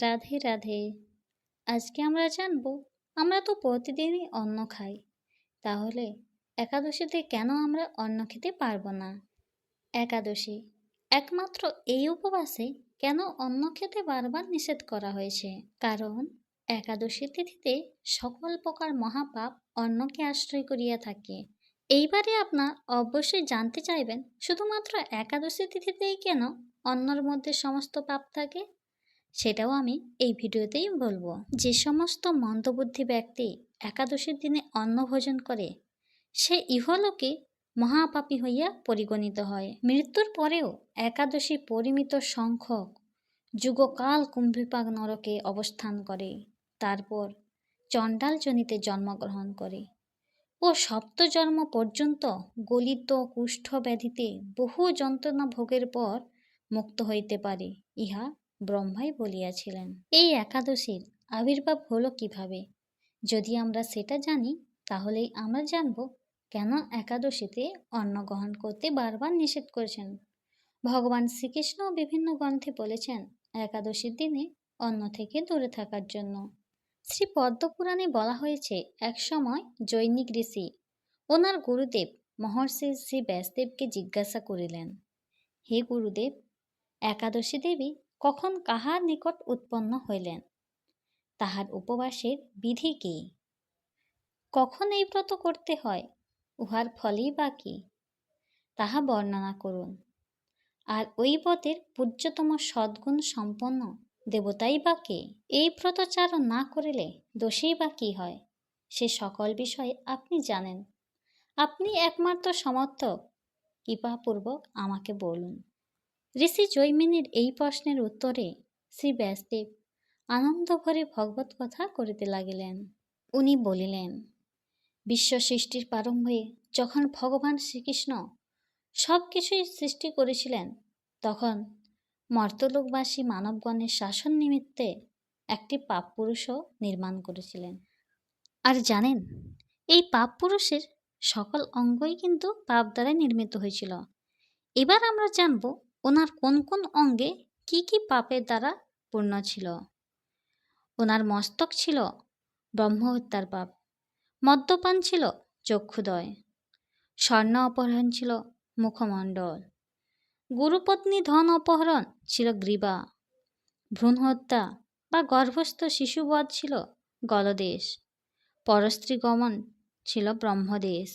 রাধে রাধে। আজকে আমরা জানবো, আমরা তো প্রতিদিনই অন্ন খাই, তাহলে একাদশীতে কেন আমরা অন্ন খেতে পারবো না? একাদশী একমাত্র এই উপবাসে কেন অন্ন খেতে বারবার নিষেধ করা হয়েছে? কারণ একাদশী তিথিতে সকল প্রকার মহাপাপ অন্নকে আশ্রয় করিয়া থাকে। এইবারে আপনার অবশ্যই জানতে চাইবেন, শুধুমাত্র একাদশী তিথিতেই কেন অন্নর মধ্যে সমস্ত পাপ থাকে? সেটাও আমি এই ভিডিওতেই বলবো। যে সমস্ত মন্দবুদ্ধি ব্যক্তি একাদশীর দিনে অন্ন ভোজন করে, সে ইহলোকে মহাপাপী হইয়া পরিগণিত হয়। মৃত্যুর পরেও একাদশী পরিমিত সংখ্যক যুগকাল কুম্ভীপাক নরকে অবস্থান করে, তারপর চণ্ডাল যোনিতে জন্মগ্রহণ করে ও সপ্তজন্ম পর্যন্ত গলিত কুষ্ঠ ব্যাধিতে বহু যন্ত্রণা ভোগের পর মুক্ত হইতে পারে, ইহা ব্রহ্মাই বলিয়াছিলেন। এই একাদশীর আবির্ভাব হলো কিভাবে? যদি আমরা সেটা জানি, তাহলেই আমরা জানব কেন একাদশীতে অন্ন গ্রহণ করতে বারবার নিষেধ করেছেন। ভগবান শ্রীকৃষ্ণ বিভিন্ন গ্রন্থে বলেছেন একাদশীর দিনে অন্ন থেকে দূরে থাকার জন্য। শ্রী পদ্মপুরাণে বলা হয়েছে, এক সময় জৈনিক ঋষি ওনার গুরুদেব মহর্ষি শ্রী ব্যাসদেবকে জিজ্ঞাসা করিলেন, হে গুরুদেব, একাদশী দেবী কখন কাহার নিকট উৎপন্ন হইলেন? তাহার উপবাসের বিধি কি? কখন এই ব্রত করতে হয়? উহার ফলই বা কি? তাহা বর্ণনা করুন। আর ওই ব্রতের পূজ্যতম সদ্গুণ সম্পন্ন দেবতাই বা কে? এই ব্রত চারণ না করিলে দোষেই বা কি হয়? সে সকল বিষয়ে আপনি জানেন। আপনি একমাত্র সমর্থক, কৃপাপূর্বক আমাকে বলুন। ঋষি জৈমিনীর এই প্রশ্নের উত্তরে শ্রী ব্যাসদেব আনন্দ ভরে ভগবত কথা করিতে লাগিলেন। উনি বলিলেন, বিশ্ব সৃষ্টির প্রারম্ভে যখন ভগবান শ্রীকৃষ্ণ সব কিছুই সৃষ্টি করেছিলেন, তখন মর্তলোকবাসী মানবগণের শাসন নিমিত্তে একটি পাপ পুরুষও নির্মাণ করেছিলেন। আর জানেন, এই পাপ পুরুষের সকল অঙ্গই কিন্তু পাপ দ্বারা নির্মিত হয়েছিল। এবার আমরা জানব ওনার কোন কোন অঙ্গে কি কি পাপের দ্বারা পূর্ণ ছিল। ওনার মস্তক ছিল ব্রহ্মহত্যার পাপ, মদ্যপান ছিল চক্ষুদয়, স্বর্ণ অপহরণ ছিল মুখমণ্ডল, গুরুপত্নী ধন অপহরণ ছিল গ্রীবা, ভ্রূণ হত্যা বা গর্ভস্থ শিশুবধ ছিল গলদেশ, পরস্ত্রী গমন ছিল ব্রহ্মদেশ,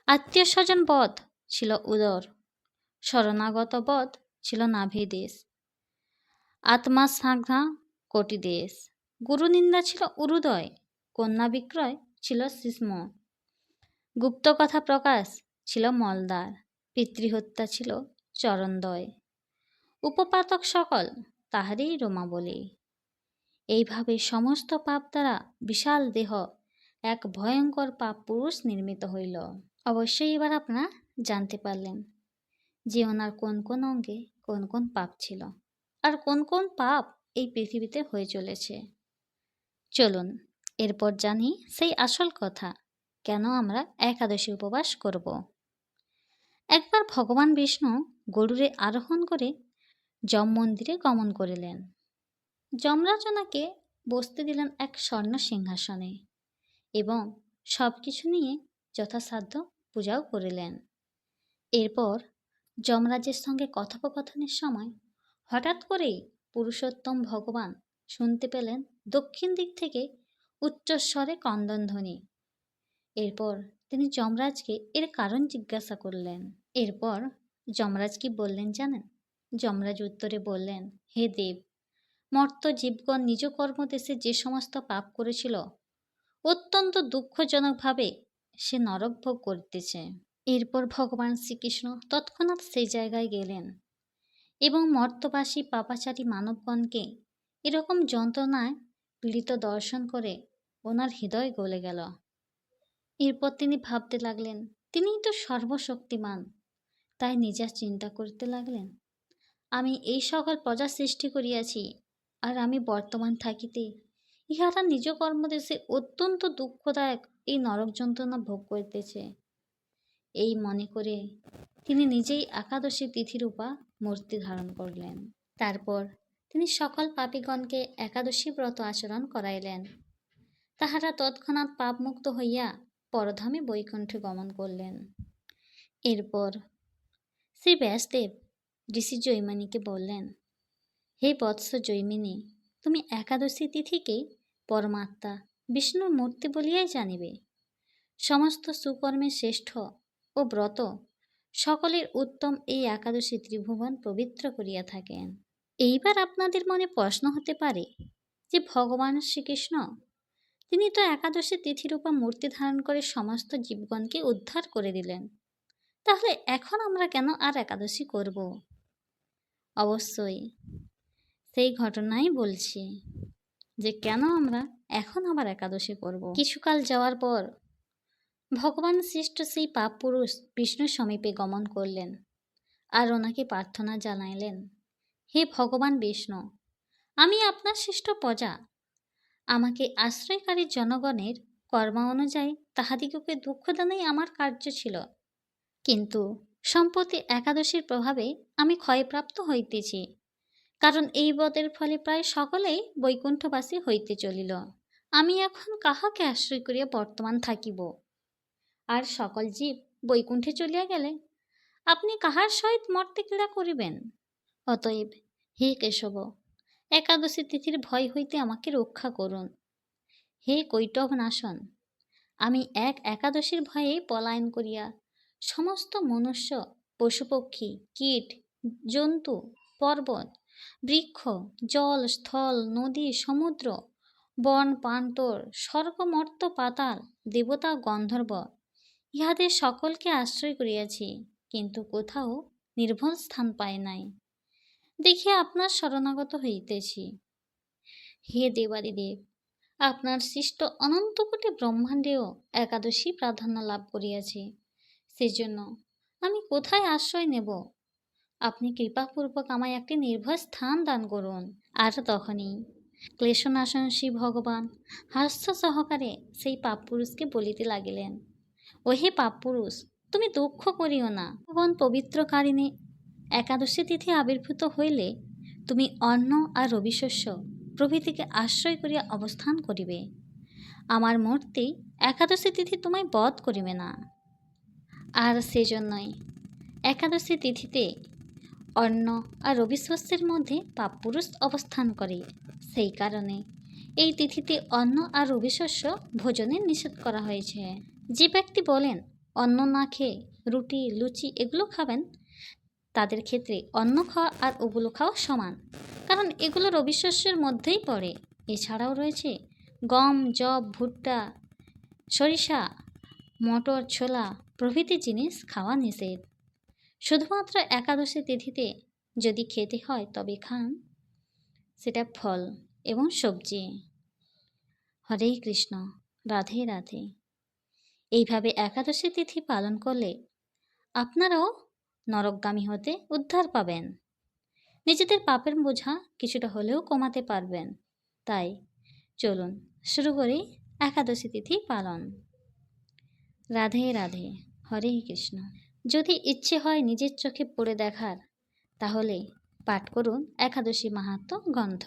আত্মীয় স্বজন বধ ছিল উদর, শরণাগত বধ ছিল নাভিদেশ, আত্মা সাঘা কোটিদেশ, গুরুনিন্দা ছিল উরুদয়, কন্যা বিক্রয় ছিল শিশ্ম, গুপ্ত কথা প্রকাশ ছিল মলদ্বার, পিতৃহত্যা ছিল চরণদয়, উপপাতক সকল তাহারই রোমাবলী। এইভাবে সমস্ত পাপ দ্বারা বিশাল দেহ এক ভয়ঙ্কর পাপ পুরুষ নির্মিত হইল। অবশ্যই এবার আপনারা জানতে পারলেন যে ওনার কোন কোন অঙ্গে কোন কোন পাপ ছিল, আর কোন কোন পাপ এই পৃথিবীতে হয়ে চলেছে। চলুন এরপর জানি সেই আসল কথা, কেন আমরা একাদশী উপবাস করব। একবার ভগবান বিষ্ণু গরুরে আরোহণ করে যম মন্দিরে গমন করিলেন। যমরাজ ওনাকে বসতে দিলেন এক স্বর্ণ সিংহাসনে এবং সব কিছু নিয়ে যথাসাধ্য পূজাও করিলেন। এরপর যমরাজের সঙ্গে কথোপকথনের সময় হঠাৎ করেই পুরুষোত্তম ভগবান শুনতে পেলেন দক্ষিণ দিক থেকে উচ্চস্বরে ক্রন্দনধ্বনি। এরপর তিনি যমরাজকে এর কারণ জিজ্ঞাসা করলেন। এরপর যমরাজ কি বললেন জানেন? যমরাজ উত্তরে বললেন, হে দেব, মর্ত জীবগণ নিজ কর্মদেশে যে সমস্ত পাপ করেছিল, অত্যন্ত দুঃখজনকভাবে সে নরক ভোগ করিতেছে। এরপর ভগবান শ্রীকৃষ্ণ তৎক্ষণাৎ সেই জায়গায় গেলেন এবং মর্তবাসী পাপাচারী মানবগণকে এরকম যন্ত্রণায় পীড়িত দর্শন করে ওনার হৃদয় গলে গেল। এরপর তিনি ভাবতে লাগলেন, তিনিই তো সর্বশক্তিমান। তাই নিজের চিন্তা করতে লাগলেন, আমি এই সকল প্রজা সৃষ্টি করিয়াছি, আর আমি বর্তমান থাকিতে ইহারা নিজ কর্মদেশে অত্যন্ত দুঃখদায়ক এই নরক যন্ত্রণা ভোগ করিতেছে। এই মনে করে তিনি নিজেই একাদশী তিথিরূপা মূর্তি ধারণ করলেন। তারপর তিনি সকল পাপীগণকে একাদশী ব্রত আচরণ করাইলেন। তাহারা তৎক্ষণাৎ পাপমুক্ত হইয়া পরধামে বৈকুণ্ঠে গমন করলেন। এরপর শ্রী ব্যাসদেব ঋষি জৈমিনীকে বললেন, হে বৎস জৈমিনী, তুমি একাদশী তিথিকেই পরমাত্মা বিষ্ণুর মূর্তি বলিয়াই জানিবে। সমস্ত সুকর্মে শ্রেষ্ঠ ও ব্রত সকলের উত্তম এই একাদশী ত্রিভুবন পবিত্র করিয়া থাকেন। এইবার আপনাদের মনে প্রশ্ন হতে পারে যে ভগবান শ্রীকৃষ্ণ তিনি তো একাদশী তিথিরূপা মূর্তি ধারণ করে সমস্ত জীবগণকে উদ্ধার করে দিলেন, তাহলে এখন আমরা কেন আর একাদশী করব? অবশ্যই সেই ঘটনাই বলছি যে কেন আমরা এখন আবার একাদশী করব। কিছুকাল যাওয়ার পর ভগবান সৃষ্ট সেই পাপ পুরুষ বিষ্ণুর সমীপে গমন করলেন আর ওনাকে প্রার্থনা জানাইলেন, হে ভগবান বিষ্ণু, আমি আপনার শ্রেষ্ঠ প্রজা, আমাকে আশ্রয়কারী জনগণের কর্ম অনুযায়ী তাহাদিগকে দুঃখদানেই আমার কার্য ছিল, কিন্তু সম্প্রতি একাদশীর প্রভাবে আমি ক্ষয়প্রাপ্ত হইতেছি, কারণ এই ব্রতের ফলে প্রায় সকলেই বৈকুণ্ঠবাসী হইতে চলিল। আমি এখন কাহাকে আশ্রয় করিয়া বর্তমান থাকিব? আর সকল জীব বৈকুণ্ঠে চলিয়া গেলে আপনি কাহার সহিত মর্তে ক্রীড়া করিবেন? অতএব হে কেশব, একাদশী তিথির ভয় হইতে আমাকে রক্ষা করুন। হে কৈটব নাশন, আমি একাদশীর ভয়ে পলায়ন করিয়া সমস্ত মনুষ্য, পশুপক্ষী, কীট, জন্তু, পর্বত, বৃক্ষ, জল, স্থল, নদী, সমুদ্র, বন, প্রান্তর, স্বর্গ, মর্ত্য, পাতাল, দেবতা, গন্ধর্ব ইহাদের সকলকে আশ্রয় করিয়াছি, কিন্তু কোথাও নির্ভর স্থান পাই নাই। দেখিয়া আপনার শরণাগত হইতেছি। হে দেবাদিদেব, আপনার সৃষ্ট অনন্ত কোটি ব্রহ্মাণ্ডেও একাদশী প্রাধান্য লাভ করিয়াছে, সেজন্য আমি কোথায় আশ্রয় নেব? আপনি কৃপাপূর্বক আমায় একটি নির্ভর স্থান দান করুন। আর তখনই ক্লেশনাশন শ্রী ভগবান হাস্য সহকারে সেই পাপ পুরুষকে বলিতে লাগিলেন, ওহে পাপ পুরুষ, তুমি দুঃখ করিও না। ভগবান পবিত্রকারিণী একাদশী তিথি আবির্ভূত হইলে তুমি অন্ন আর রবিশস্য প্রভৃতিকে আশ্রয় করিয়া অবস্থান করিবে। আমার মূর্তি একাদশী তিথি তোমায় বধ করিবে না। আর সেজন্যই একাদশী তিথিতে অন্ন আর রবিশস্যের মধ্যে পাপপুরুষ অবস্থান করে। সেই কারণে এই তিথিতে অন্ন আর রবিশস্য ভোজনের নিষেধ করা হয়েছে। যে ব্যক্তি বলেন অন্ন না খেয়ে রুটি, লুচি এগুলো খাবেন, তাদের ক্ষেত্রে অন্ন খাওয়া আর ওগুলো খাওয়া সমান, কারণ এগুলো রবিশস্যের মধ্যেই পড়ে। এছাড়াও রয়েছে গম, যব, ভুট্টা, সরিষা, মটর, ছোলা প্রভৃতি জিনিস খাওয়া নিষেধ। শুধুমাত্র একাদশী তিথিতে যদি খেতে হয় তবে খান সেটা ফল এবং সবজি। হরে কৃষ্ণ, রাধে রাধে। এইভাবে একাদশী তিথি পালন করলে আপনারাও নরকগামী হতে উদ্ধার পাবেন, নিজেদের পাপের বোঝা কিছুটা হলেও কমাতে পারবেন। তাই চলুন শুরু করি একাদশী তিথি পালন। রাধে রাধে, হরে কৃষ্ণ। যদি ইচ্ছে হয় নিজের চোখে পড়ে দেখার, তাহলে পাঠ করুন একাদশী মাহাত্ম্য গ্রন্থ।